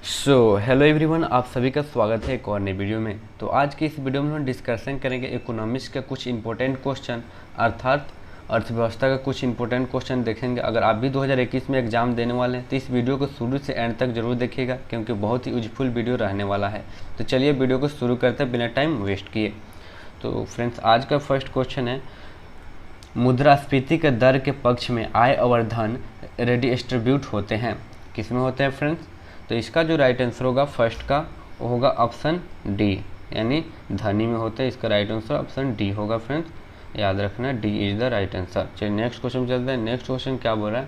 Hello everyone, आप सभी का स्वागत है एक और नई वीडियो में। तो आज की इस वीडियो में हम डिस्कशन करेंगे इकोनॉमिक्स का कुछ इंपॉर्टेंट क्वेश्चन, अर्थात अर्थव्यवस्था का कुछ इंपॉर्टेंट क्वेश्चन देखेंगे। अगर आप भी 2021 में एग्जाम देने वाले हैं तो इस वीडियो को शुरू से एंड तक जरूर देखिएगा, क्योंकि बहुत ही यूजफुल वीडियो रहने वाला है। तो चलिए वीडियो को शुरू करते हैं बिना टाइम वेस्ट किए। तो फ्रेंड्स, आज का फर्स्ट क्वेश्चन है, मुद्रास्फीति के दर के पक्ष में आय और धन रेडिस्ट्रीब्यूट होते हैं। किस में होते हैं फ्रेंड्स? तो इसका जो राइट आंसर होगा फर्स्ट का वो होगा ऑप्शन डी, यानी धनी में होते हैं। इसका राइट आंसर ऑप्शन डी होगा फ्रेंड्स, याद रखना, D is the right answer. चलिए नेक्स्ट क्वेश्चन चलते हैं। नेक्स्ट क्वेश्चन क्या बोल रहा है?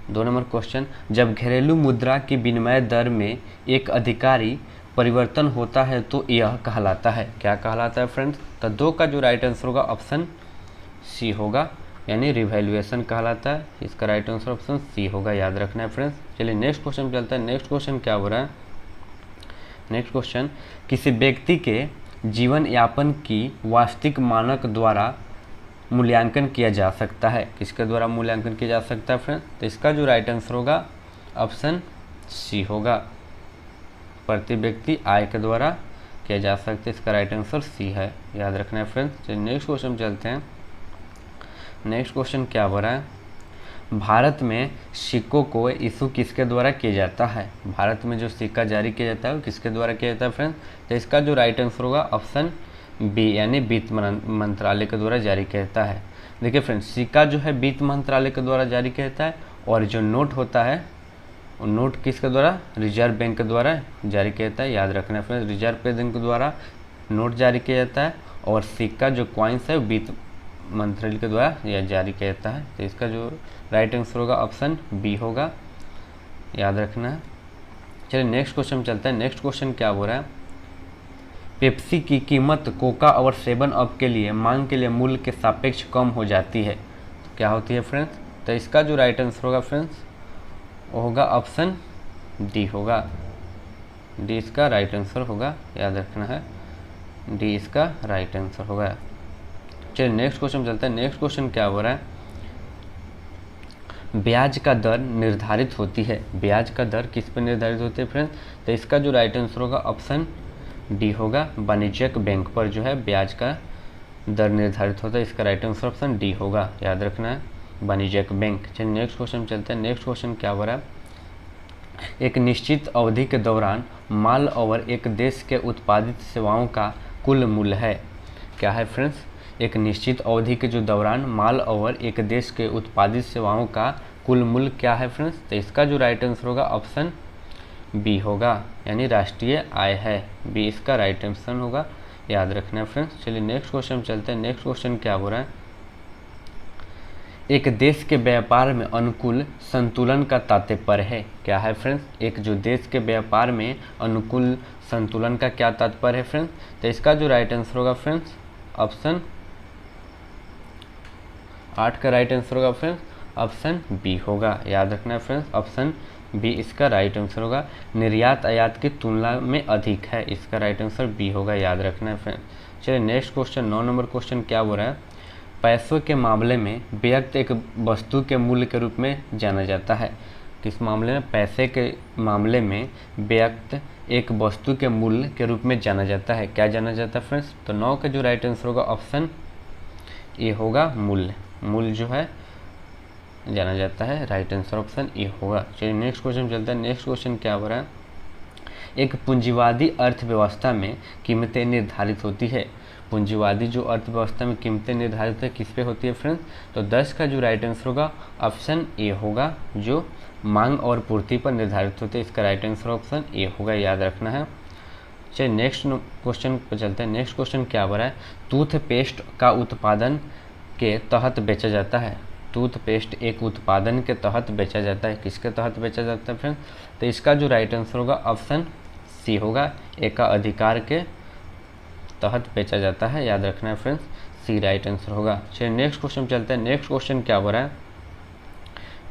2 नंबर क्वेश्चन, जब घरेलू मुद्रा की विनिमय दर में एक अधिकारी परिवर्तन होता है तो यह कहलाता है, क्या कहलाता है फ्रेंड्स? तो 2 का जो राइट आंसर होगा ऑप्शन सी होगा, यानी रिवैल्यूएशन कहलाता है। इसका राइट आंसर ऑप्शन सी होगा, याद रखना है फ्रेंड्स। चलिए नेक्स्ट क्वेश्चन चलता है। नेक्स्ट क्वेश्चन क्या हो रहा है? नेक्स्ट क्वेश्चन, किसी व्यक्ति के जीवन यापन की वास्तविक मानक द्वारा मूल्यांकन किया जा सकता है। किसके द्वारा मूल्यांकन किया जा सकता है फ्रेंड्स? तो इसका जो राइट आंसर होगा ऑप्शन सी होगा, प्रति व्यक्ति आय के द्वारा किया जा सकता है। इसका राइट आंसर सी है, याद रखना है फ्रेंड्स। चलिए नेक्स्ट क्वेश्चन चलते हैं। नेक्स्ट क्वेश्चन क्या हो रहा है? भारत में सिक्कों को इशू किसके द्वारा किया जाता है? भारत में जो सिक्का जारी किया जाता है वो किसके द्वारा किया जाता है फ्रेंड्स? तो इसका जो राइट आंसर होगा ऑप्शन बी, यानी वित्त मंत्रालय के द्वारा जारी किया जाता है। देखिए फ्रेंड्स, सिक्का जो है वित्त मंत्रालय के द्वारा जारी किया जाता है, और जो नोट होता है वो नोट किसके द्वारा? रिजर्व बैंक के द्वारा जारी किया जाता है, याद रखना है फ्रेंड्स। रिजर्व बैंक के द्वारा नोट जारी किया जाता है, और सिक्का जो कॉइन्स है वित्त मंत्रालय के द्वारा यह जारी किया जाता है। तो इसका जो राइट आंसर होगा ऑप्शन बी होगा, याद रखना है। चलिए नेक्स्ट क्वेश्चन चलते हैं। नेक्स्ट क्वेश्चन क्या हो रहा है? पेप्सी की कीमत कोका और 7 अप के लिए मांग के लिए मूल्य के सापेक्ष कम हो जाती है, तो क्या होती है फ्रेंड्स? तो इसका जो राइट आंसर होगा फ्रेंड्स वो होगा ऑप्शन डी होगा, डी इसका राइट आंसर होगा, याद रखना है, डी इसका राइट आंसर होगा। चलिए नेक्स्ट क्वेश्चन चलते हैं। नेक्स्ट क्वेश्चन क्या हो रहा है? ब्याज का दर निर्धारित होती है। ब्याज का दर किस पर निर्धारित होती है फ्रेंड्स? तो इसका जो राइट आंसर होगा ऑप्शन डी होगा, वाणिज्यिक बैंक पर जो है ब्याज का दर निर्धारित होता है। इसका राइट आंसर ऑप्शन डी होगा, याद रखना है, वाणिज्यिक बैंक। चलिए नेक्स्ट क्वेश्चन चलते हैं। नेक्स्ट क्वेश्चन क्या हो रहा है? एक निश्चित अवधि के दौरान माल और एक देश के उत्पादित सेवाओं का कुल मूल्य है, क्या है फ्रेंड्स? एक निश्चित अवधि के जो दौरान माल और एक देश के उत्पादित सेवाओं का कुल मूल्य क्या है फ्रेंड्स? तो इसका जो राइट आंसर होगा ऑप्शन बी होगा, यानी राष्ट्रीय आय है, बी इसका राइट आंसर होगा, याद रखना है फ्रेंड्स। चलिए नेक्स्ट क्वेश्चन चलते हैं। नेक्स्ट क्वेश्चन क्या हो रहा है? एक देश के व्यापार में अनुकूल संतुलन का तात्पर्य है, क्या है फ्रेंड्स? एक जो देश के व्यापार में अनुकूल संतुलन का क्या तात्पर्य है फ्रेंड्स? तो इसका जो राइट आंसर होगा फ्रेंड्स ऑप्शन 8 का राइट आंसर होगा फ्रेंड्स ऑप्शन बी होगा, याद रखना है फ्रेंड्स, ऑप्शन बी इसका राइट आंसर होगा। निर्यात आयात की तुलना में अधिक है, इसका राइट आंसर बी होगा, याद रखना है फ्रेंड्स। चलिए नेक्स्ट क्वेश्चन 9 नंबर क्वेश्चन क्या हो रहा है? पैसों के मामले में व्यक्त एक वस्तु के मूल्य के रूप में जाना जाता है। किस मामले में? पैसे के मामले में व्यक्त एक वस्तु के मूल्य के रूप में जाना जाता है, क्या जाना जाता है फ्रेंड्स? तो 9 का जो राइट आंसर होगा ऑप्शन ए होगा, मूल्य। मूल्य जो है जाना जाता है, राइट आंसर ऑप्शन ए होगा। चलिए नेक्स्ट क्वेश्चन चलता है। नेक्स्ट क्वेश्चन क्या हो रहा है? एक पूंजीवादी अर्थव्यवस्था में कीमतें निर्धारित होती है। पूंजीवादी जो अर्थव्यवस्था में कीमतें निर्धारित है किस पे होती है फ्रेंड्स? तो 10 का जो राइट आंसर होगा ऑप्शन ए होगा, जो मांग और पूर्ति पर निर्धारित होते हैं। इसका राइट आंसर ऑप्शन ए होगा, याद रखना है। चलिए नेक्स्ट क्वेश्चन पर चलते हैं। नेक्स्ट क्वेश्चन क्या हो रहा है? टूथपेस्ट का उत्पादन के तहत बेचा जाता है। टूथपेस्ट एक उत्पादन के तहत बेचा जाता है, किसके तहत बेचा जाता है फ्रेंड्स? तो इसका जो राइट आंसर होगा ऑप्शन सी होगा, एक का अधिकार के तहत बेचा जाता है, याद रखना है फ्रेंड्स, सी राइट आंसर होगा। चलिए नेक्स्ट क्वेश्चन चलते हैं। नेक्स्ट क्वेश्चन क्या हो रहा है?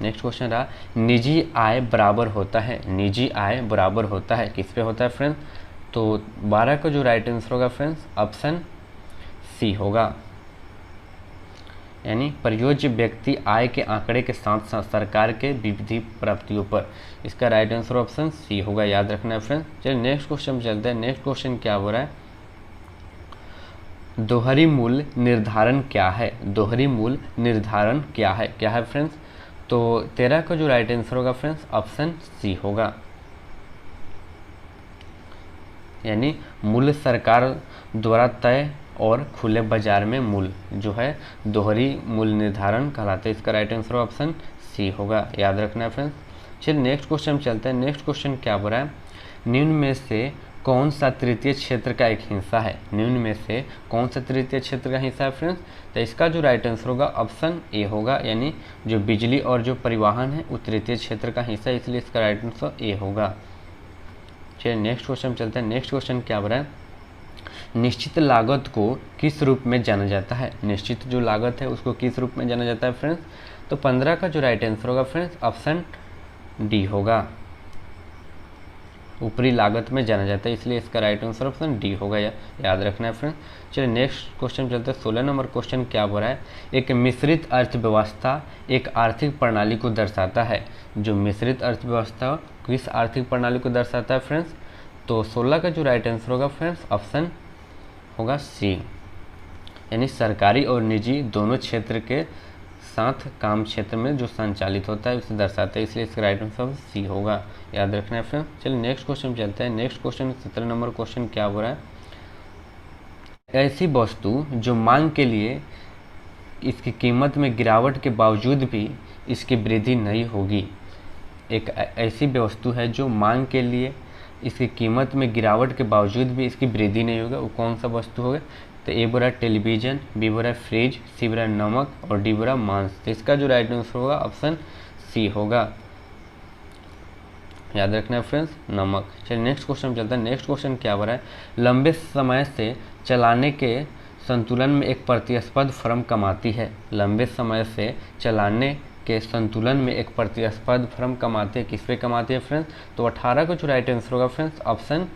नेक्स्ट क्वेश्चन रहा, निजी आय बराबर होता है। निजी आय बराबर होता है किस पे होता है फ्रेंड्स? तो 12 का जो राइट आंसर होगा फ्रेंड्स ऑप्शन सी होगा, यानी प्रयोज्य व्यक्ति आय के आंकड़े के साथ साथ सरकार के विविध प्राप्तियों पर। इसका राइट आंसर ऑप्शन सी होगा, याद रखना है फ्रेंड्स। चलिए नेक्स्ट क्वेश्चन चलते हैं। नेक्स्ट क्वेश्चन क्या हो रहा है, दोहरी मूल्य निर्धारण क्या है? दोहरी मूल्य निर्धारण क्या है फ्रेंड्स? तो 13 का जो राइट आंसर होगा फ्रेंड्स ऑप्शन सी होगा, यानी मूल्य सरकार द्वारा तय और खुले बाजार में मूल्य जो है दोहरी मूल्य निर्धारण कहलाते हैं। इसका राइट आंसर ऑप्शन सी होगा, याद रखना है फ्रेंड्स। चलिए नेक्स्ट क्वेश्चन चलते हैं। नेक्स्ट क्वेश्चन क्या बोल रहा है, निम्न में से कौन सा तृतीय क्षेत्र का एक हिस्सा है? निम्न में से कौन सा तृतीय क्षेत्र का हिस्सा है फ्रेंड्स? तो इसका जो राइट आंसर होगा ऑप्शन ए होगा, यानी जो बिजली और जो परिवहन है वो तृतीय क्षेत्र का हिस्सा है, इसलिए इसका राइट आंसर ए होगा। चलिए नेक्स्ट क्वेश्चन चलते हैं। नेक्स्ट क्वेश्चन क्या बोल रहा है, निश्चित लागत को किस रूप में जाना जाता है? निश्चित जो लागत है उसको किस रूप में जाना जाता है फ्रेंड्स? तो 15 का जो राइट आंसर होगा फ्रेंड्स ऑप्शन डी होगा, ऊपरी लागत में जाना जाता है, इसलिए इसका राइट आंसर ऑप्शन डी होगा, याद रखना है फ्रेंड्स। चलिए नेक्स्ट क्वेश्चन चलते हैं। 16 नंबर क्वेश्चन क्या बोल रहा है, एक मिश्रित अर्थव्यवस्था एक आर्थिक प्रणाली को दर्शाता है। जो मिश्रित अर्थव्यवस्था किस आर्थिक प्रणाली को दर्शाता है फ्रेंड्स? तो 16 का जो राइट आंसर होगा फ्रेंड्स ऑप्शन होगा सी, यानी सरकारी और निजी दोनों क्षेत्र के साथ काम क्षेत्र में जो संचालित होता है उसे दर्शाता है, इसलिए इसका राइट आंसर सी होगा, याद रखना है फ्रेंड्स। चलिए नेक्स्ट क्वेश्चन चलते हैं। नेक्स्ट क्वेश्चन 17 नंबर क्वेश्चन क्या हो रहा है, ऐसी वस्तु जो मांग के लिए इसकी कीमत में गिरावट के बावजूद भी इसकी वृद्धि नहीं होगी। एक ऐसी वस्तु है जो मांग के लिए इसकी कीमत में गिरावट के बावजूद भी इसकी वृद्धि नहीं होगा, वो कौन सा वस्तु होगा? तो ए बोला टेलीविजन, बी बोला फ्रिज, सी बोला नमक और डी बोला मांस। तो इसका जो राइट आंसर होगा ऑप्शन सी होगा, याद रखना है फ्रेंड्स, नमक। चलिए नेक्स्ट क्वेश्चन चलता है। नेक्स्ट क्वेश्चन क्या हो रहा है, लंबे समय से चलाने के संतुलन में एक प्रतिस्पर्धी फर्म कमाती है। लंबे समय से चलाने के संतुलन में एक प्रतिस्पर्धी फर्म कमाती है, किस पे कमाती है फ्रेंड्स? तो 18 का जो राइट आंसर होगा फ्रेंड्स ऑप्शन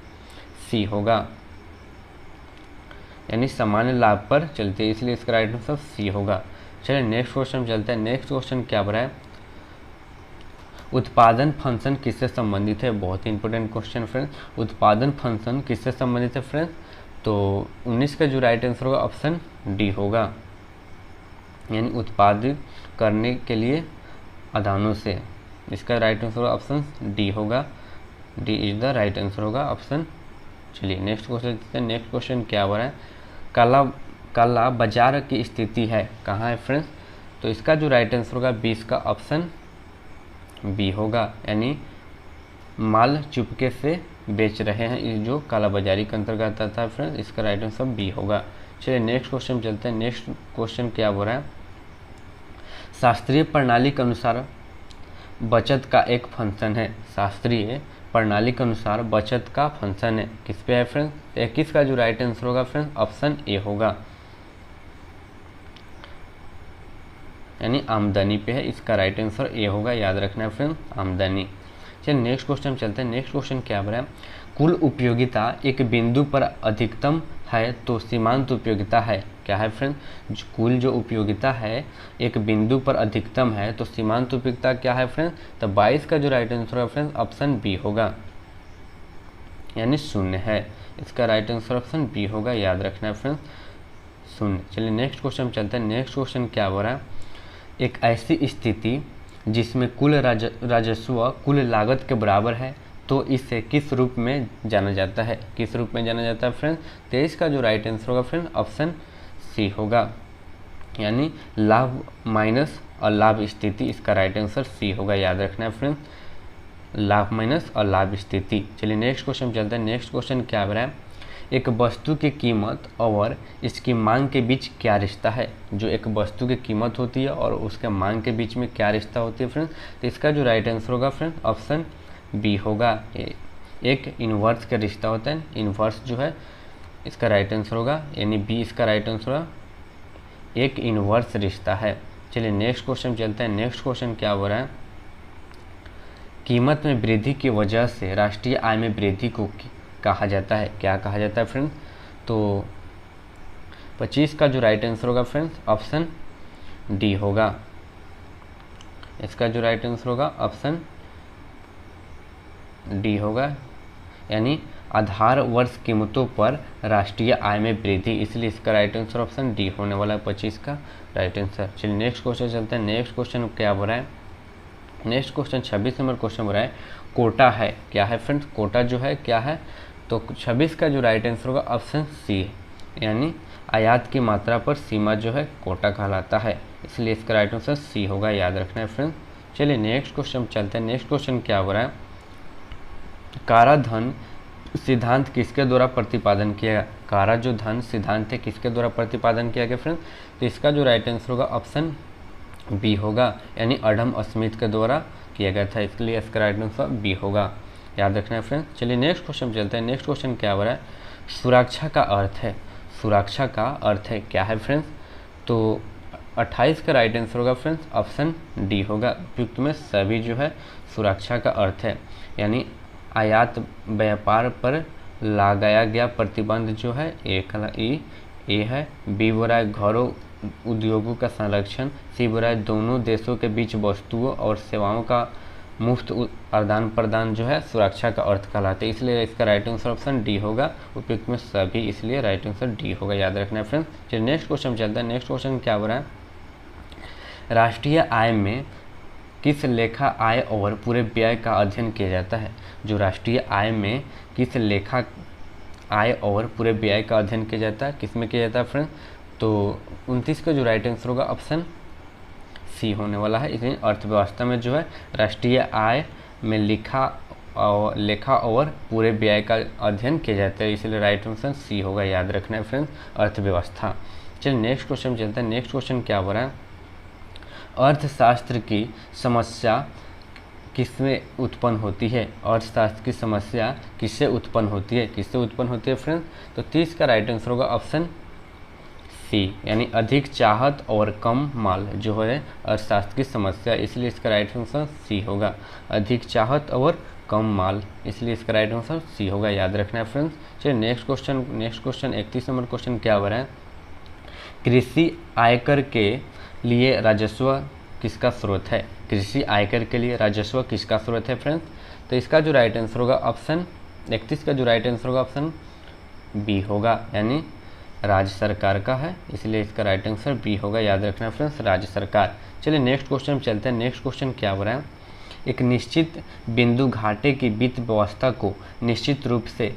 सी होगा, यानी सामान्य लाभ पर चलती है, इसलिए इसका राइट आंसर सी होगा। चलिए नेक्स्ट क्वेश्चन चलते हैं। नेक्स्ट क्वेश्चन क्या हो रहा है, उत्पादन फंक्शन किससे संबंधित है? बहुत ही इंपॉर्टेंट क्वेश्चन फ्रेंड्स। उत्पादन फंक्शन किससे संबंधित है फ्रेंड्स? तो 19 का जो राइट आंसर होगा ऑप्शन डी होगा, यानी उत्पादित करने के लिए आदानों से। इसका राइट आंसर ऑप्शन डी होगा, D is the right answer होगा ऑप्शन। चलिए नेक्स्ट क्वेश्चन। नेक्स्ट क्वेश्चन क्या हो रहा है, काला बाजार की स्थिति है कहाँ है फ्रेंड्स? तो इसका जो राइट आंसर होगा 20 का ऑप्शन बी होगा, यानी माल चुपके से बेच रहे हैं, ये जो काला बाजारी के अंतर्गत आता है फ्रेंड्स। इसका राइट आंसर बी होगा। चलिए नेक्स्ट क्वेश्चन चलते हैं। नेक्स्ट क्वेश्चन क्या हो रहा है, शास्त्रीय प्रणाली के अनुसार बचत का एक फंक्शन है। शास्त्रीय प्रणाली के अनुसार बचत का फंक्शन है, किस पे है फ्रेंड्स? 21 का जो राइट आंसर होगा फ्रेंड्स ऑप्शन ए होगा, यानी आमदनी पे है, इसका राइट आंसर ए होगा, याद रखना है फ्रेंड्स, आमदनी। चलिए नेक्स्ट क्वेश्चन चलते हैं। नेक्स्ट क्वेश्चन क्या हो रहा है, कुल उपयोगिता एक बिंदु पर अधिकतम है तो सीमांत उपयोगिता है, क्या है फ्रेंड्स? कुल जो उपयोगिता है एक बिंदु पर अधिकतम है तो सीमांत उपयोगिता क्या है फ्रेंड्स? तो 22 का जो राइट आंसर है फ्रेंड्स ऑप्शन बी होगा, यानी शून्य है, इसका राइट आंसर ऑप्शन बी होगा, याद रखना है फ्रेंड्स, शून्य। चलिए नेक्स्ट क्वेश्चन चलते हैं। नेक्स्ट क्वेश्चन क्या हो रहा है, एक ऐसी स्थिति जिसमें कुल राजस्व कुल लागत के बराबर है तो इसे किस रूप में जाना जाता है? किस रूप में जाना जाता है फ्रेंड्स? 23 का जो राइट आंसर होगा फ्रेंड्स ऑप्शन सी होगा, यानी लाभ माइनस और लाभ स्थिति, इसका राइट आंसर सी होगा, याद रखना है फ्रेंड्स, लाभ माइनस और लाभ स्थिति। चलिए नेक्स्ट क्वेश्चन चलते हैं। नेक्स्ट क्वेश्चन क्या हो रहा है, एक वस्तु की कीमत और इसकी मांग के बीच क्या रिश्ता है? जो एक वस्तु की कीमत होती है और उसके मांग के बीच में क्या रिश्ता होती है फ्रेंड्स? तो इसका जो राइट आंसर होगा फ्रेंड्स ऑप्शन बी होगा, एक इन्वर्स का रिश्ता होता है, इन्वर्स जो है इसका राइट आंसर होगा, यानी बी इसका राइट आंसर होगा, एक इन्वर्स रिश्ता है। चलिए नेक्स्ट क्वेश्चन चलते हैं। नेक्स्ट क्वेश्चन क्या हो रहा है, कीमत में वृद्धि की वजह से राष्ट्रीय आय में वृद्धि को कहा जाता है, क्या कहा जाता है फ्रेंड्स? तो 25 का जो राइट आंसर होगा फ्रेंड्स ऑप्शन डी होगा। इसका जो राइट आंसर होगा ऑप्शन डी होगा, यानी आधार वर्ष कीमतों पर राष्ट्रीय आय में वृद्धि, इसलिए इसका राइट आंसर ऑप्शन डी होने वाला है 25 का राइट आंसर। चलिए नेक्स्ट क्वेश्चन चलते हैं। नेक्स्ट क्वेश्चन क्या हो रहा है, नेक्स्ट क्वेश्चन 26 नंबर क्वेश्चन हो रहा है कोटा है क्या है फ्रेंड्स, कोटा जो है क्या है, तो 26 का जो राइट आंसर होगा ऑप्शन सी है, यानी आयात की मात्रा पर सीमा जो है कोटा कहलाता है, इसलिए इसका राइट आंसर सी होगा, याद रखना है फ्रेंड्स। चलिए नेक्स्ट क्वेश्चन चलते हैं। नेक्स्ट क्वेश्चन क्या हो रहा है, काराधन सिद्धांत किसके द्वारा प्रतिपादन किया गया, कारा जो धन सिद्धांत है किसके द्वारा प्रतिपादन किया गया फ्रेंड्स, तो इसका जो राइट आंसर होगा ऑप्शन बी होगा, यानी अडम स्मिथ के द्वारा किया गया था, इसलिए इसका राइट आंसर बी होगा, याद रखना है फ्रेंड्स। चलिए नेक्स्ट क्वेश्चन चलते हैं। नेक्स्ट क्वेश्चन क्या हो रहा है, सुरक्षा का अर्थ है, सुरक्षा का अर्थ है क्या है फ्रेंड्स, तो 28 का राइट आंसर होगा फ्रेंड्स ऑप्शन डी होगा, उपयुक्त में सभी जो है सुरक्षा का अर्थ है, यानी आयात व्यापार पर लगाया गया प्रतिबंध जो है ए है, बी बोल रहा है घरों उद्योगों का संरक्षण, सी बोल रहा है दोनों देशों के बीच वस्तुओं और सेवाओं का मुफ्त आदान प्रदान जो है सुरक्षा का अर्थ कहलाते हैं, इसलिए इसका राइट आंसर ऑप्शन डी होगा, उपयुक्त में सभी, इसलिए राइट आंसर डी होगा, याद रखना है फ्रेंड्स। चलिए नेक्स्ट क्वेश्चन चलता है। नेक्स्ट क्वेश्चन क्या हो रहा है, राष्ट्रीय आय में किस लेखा आय और पूरे व्यय का अध्ययन किया जाता है, जो राष्ट्रीय आय में किस लेखा आय और पूरे व्यय का अध्ययन किया जाता है, किस में किया जाता है फ्रेंड्स, तो 29 का जो राइट आंसर होगा ऑप्शन सी होने वाला है, इसलिए अर्थव्यवस्था में जो है राष्ट्रीय आय में लेखा और पूरे व्यय का अध्ययन किया जाता है, इसलिए राइट आंसर सी होगा, याद रखना है फ्रेंड्स, अर्थव्यवस्था। चलिए नेक्स्ट क्वेश्चन चलते हैं। नेक्स्ट क्वेश्चन क्या हो रहा है, अर्थशास्त्र की समस्या किसमें उत्पन्न होती है, अर्थशास्त्र की समस्या किससे उत्पन्न होती है, किससे उत्पन्न होती है फ्रेंड्स, तो 30 का राइट आंसर होगा ऑप्शन सी, यानी अधिक चाहत और कम माल जो है अर्थशास्त्र की समस्या, इसलिए इसका राइट आंसर सी होगा, अधिक चाहत और कम माल, इसलिए इसका राइट आंसर सी होगा, याद रखना है फ्रेंड्स। चलिए नेक्स्ट क्वेश्चन 31 नंबर क्वेश्चन क्या हो रहा है, कृषि आयकर के लिए राजस्व किसका स्रोत है, कृषि आयकर के लिए राजस्व किसका स्रोत है फ्रेंड्स, तो इसका जो राइट आंसर होगा ऑप्शन 31 का जो राइट आंसर होगा ऑप्शन बी होगा, यानी राज्य सरकार का है, इसलिए इसका राइट आंसर बी होगा, याद रखना फ्रेंड्स, राज्य सरकार। चलिए नेक्स्ट क्वेश्चन चलते हैं। नेक्स्ट क्वेश्चन क्या हो रहा है, एक निश्चित बिंदु घाटे की वित्त व्यवस्था को निश्चित रूप से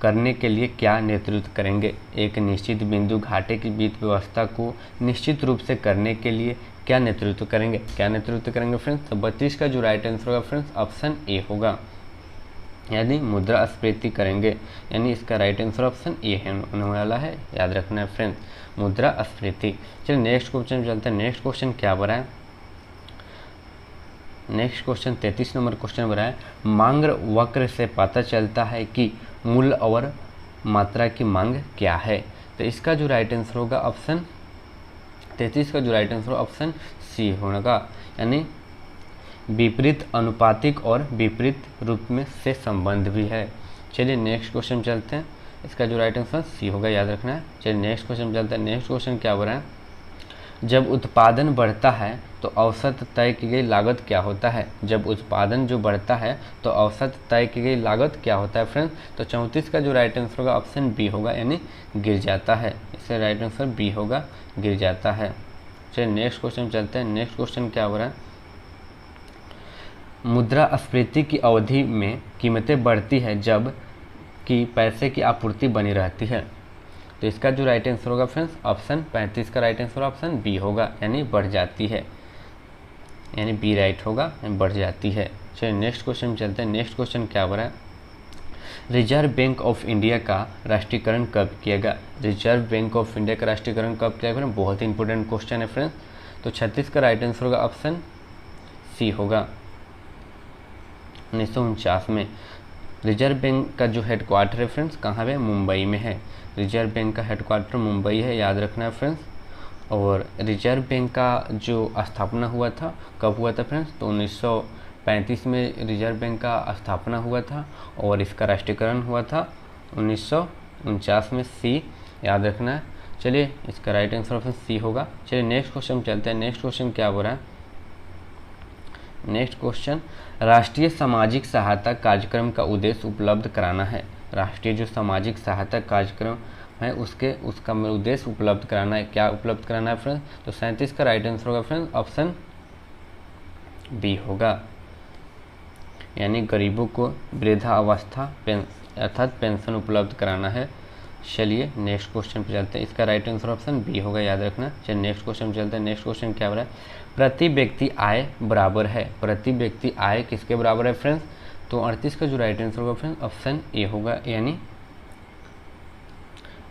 करने के लिए क्या नेतृत्व करेंगे, एक निश्चित बिंदु घाटे की वित्त व्यवस्था को निश्चित रूप से करने के लिए क्या नेतृत्व करेंगे, क्या नेतृत्व करेंगे फ्रेंड्स, तो 32 का जो राइट आंसर होगा फ्रेंड्स ऑप्शन ए होगा, यानी मुद्रास्फीति करेंगे, यानी इसका राइट आंसर ऑप्शन ए होने वाला है, याद रखना है फ्रेंड्स, मुद्रास्फीति। चलिए नेक्स्ट क्वेश्चन चलते हैं। नेक्स्ट क्वेश्चन क्या हो रहा है, नेक्स्ट क्वेश्चन 33 नंबर क्वेश्चन हो रहा है, मांग वक्र से पता चलता है कि मूल्य और मात्रा की मांग क्या है, तो इसका जो राइट आंसर होगा ऑप्शन 33 का जो राइट आंसर ऑप्शन सी होगा, यानी विपरीत अनुपातिक और विपरीत रूप में से संबंध भी है। चलिए नेक्स्ट क्वेश्चन चलते हैं, इसका जो राइट आंसर सी होगा, याद रखना है। चलिए नेक्स्ट क्वेश्चन चलते हैं। नेक्स्ट क्वेश्चन क्या हो रहा है, जब उत्पादन बढ़ता है तो औसत तय की गई लागत क्या होता है, जब उत्पादन जो बढ़ता है तो औसत तय की गई लागत क्या होता है फ्रेंड्स, तो 34 का जो राइट आंसर होगा ऑप्शन बी होगा, यानी गिर जाता है, इससे राइट आंसर बी होगा, गिर जाता है। चलिए नेक्स्ट क्वेश्चन चलते हैं। नेक्स्ट क्वेश्चन क्या हो रहा है, मुद्रास्फीति की अवधि में कीमतें बढ़ती है जब कि पैसे की आपूर्ति बनी रहती है, तो इसका जो राइट आंसर होगा फ्रेंड्स ऑप्शन 35 का राइट आंसर ऑप्शन बी होगा, यानी बढ़ जाती है, यानी बी राइट होगा, बढ़ जाती है। चलिए नेक्स्ट क्वेश्चन चलते हैं। नेक्स्ट क्वेश्चन क्या हो रहा है, रिजर्व बैंक ऑफ इंडिया का राष्ट्रीयकरण कब किया गया, रिजर्व बैंक ऑफ इंडिया का राष्ट्रीयकरण कब किया गया, बहुत ही इंपॉर्टेंट क्वेश्चन है फ्रेंड्स, तो 36 का राइट आंसर होगा ऑप्शन सी होगा, 1949 में। रिजर्व बैंक का जो हेडक्वार्टर है फ्रेंड्स कहाँ पे, मुंबई में है, रिजर्व बैंक का हेडक्वार्टर मुंबई है, याद रखना है फ्रेंड्स। और रिजर्व बैंक का जो स्थापना हुआ था कब हुआ था फ्रेंड्स, तो 1935 में रिजर्व बैंक का स्थापना हुआ था और इसका राष्ट्रीयकरण हुआ था 1949 में, सी याद रखना है। चलिए इसका राइट आंसर ऑप्शन सी होगा। चलिए नेक्स्ट क्वेश्चन चलते हैं। नेक्स्ट क्वेश्चन क्या बोल रहा है? नेक्स्ट क्वेश्चन, राष्ट्रीय सामाजिक सहायता कार्यक्रम का उद्देश्य उपलब्ध कराना है। राष्ट्रीय जो सामाजिक सहायता कार्यक्रम है उसका उद्देश्य उपलब्ध कराना है। क्या उपलब्ध कराना है फ्रेंड्स? तो 37 का राइट आंसर होगा फ्रेंड्स ऑप्शन बी होगा, यानी गरीबों को वृद्धावस्था अर्थात पेंशन उपलब्ध कराना है। चलिए नेक्स्ट क्वेश्चन पे चलते हैं। इसका राइट आंसर ऑप्शन बी होगा, याद रखना। चलिए नेक्स्ट क्वेश्चन पे चलते हैं। नेक्स्ट क्वेश्चन क्या हो रहा है? प्रति व्यक्ति आय बराबर है। प्रति व्यक्ति आय किसके बराबर है फ्रेंड्स? तो 38 का जो राइट आंसर होगा फ्रेंड्स ऑप्शन ए होगा, यानी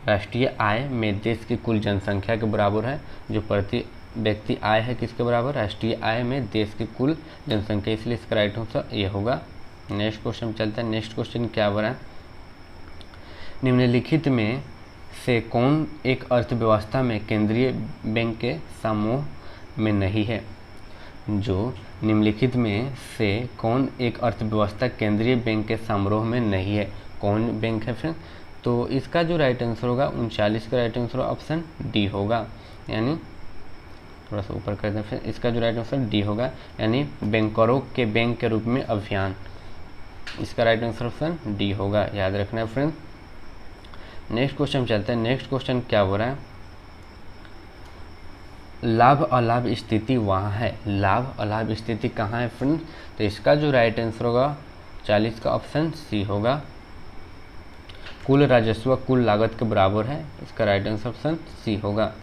राष्ट्रीय आय में देश की कुल जनसंख्या के बराबर है। जो प्रति व्यक्ति आय है किसके बराबर? राष्ट्रीय आय में देश की कुल जनसंख्या, इसलिए इसका राइट आंसर ये होगा। नेक्स्ट क्वेश्चन चलते हैं। नेक्स्ट क्वेश्चन क्या हो रहा है? निम्नलिखित में से कौन एक अर्थव्यवस्था में केंद्रीय बैंक के समूह में नहीं है? जो निम्नलिखित में से कौन एक अर्थव्यवस्था केंद्रीय बैंक के समारोह में नहीं है? कौन बैंक है फ्रेंड? तो इसका जो राइट आंसर होगा 39 का राइट आंसर ऑप्शन डी होगा, यानी थोड़ा सा ऊपर कर दें फिर। इसका जो राइट आंसर डी होगा, यानी बैंकरों के बैंक के रूप में अभियान। इसका राइट आंसर ऑप्शन डी होगा, याद रखना है फ्रेंड। नेक्स्ट क्वेश्चन चलते हैं। नेक्स्ट क्वेश्चन क्या हो रहा है? लाभ अलाभ स्थिति वहाँ है। लाभ अलाभ स्थिति कहाँ है फ्रेंड? तो इसका जो राइट आंसर होगा 40 का ऑप्शन सी होगा। कुल राजस्व कुल लागत के बराबर है। इसका राइट आंसर ऑप्शन सी होगा।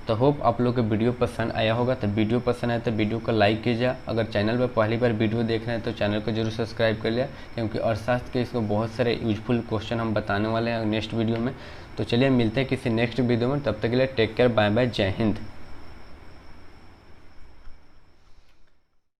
तो होप आप लोग को वीडियो पसंद आया होगा। तो वीडियो पसंद आया तो वीडियो को लाइक कीजिए। अगर चैनल पर पहली बार वीडियो देख रहे हैं तो चैनल को जरूर सब्सक्राइब कर लिया, क्योंकि अर्थशास्त्र के इसको बहुत सारे यूजफुल क्वेश्चन हम बताने वाले हैं नेक्स्ट वीडियो में। तो चलिए मिलते हैं किसी नेक्स्ट वीडियो में, तब तक के लिए टेक केयर, बाय बाय, जय हिंद।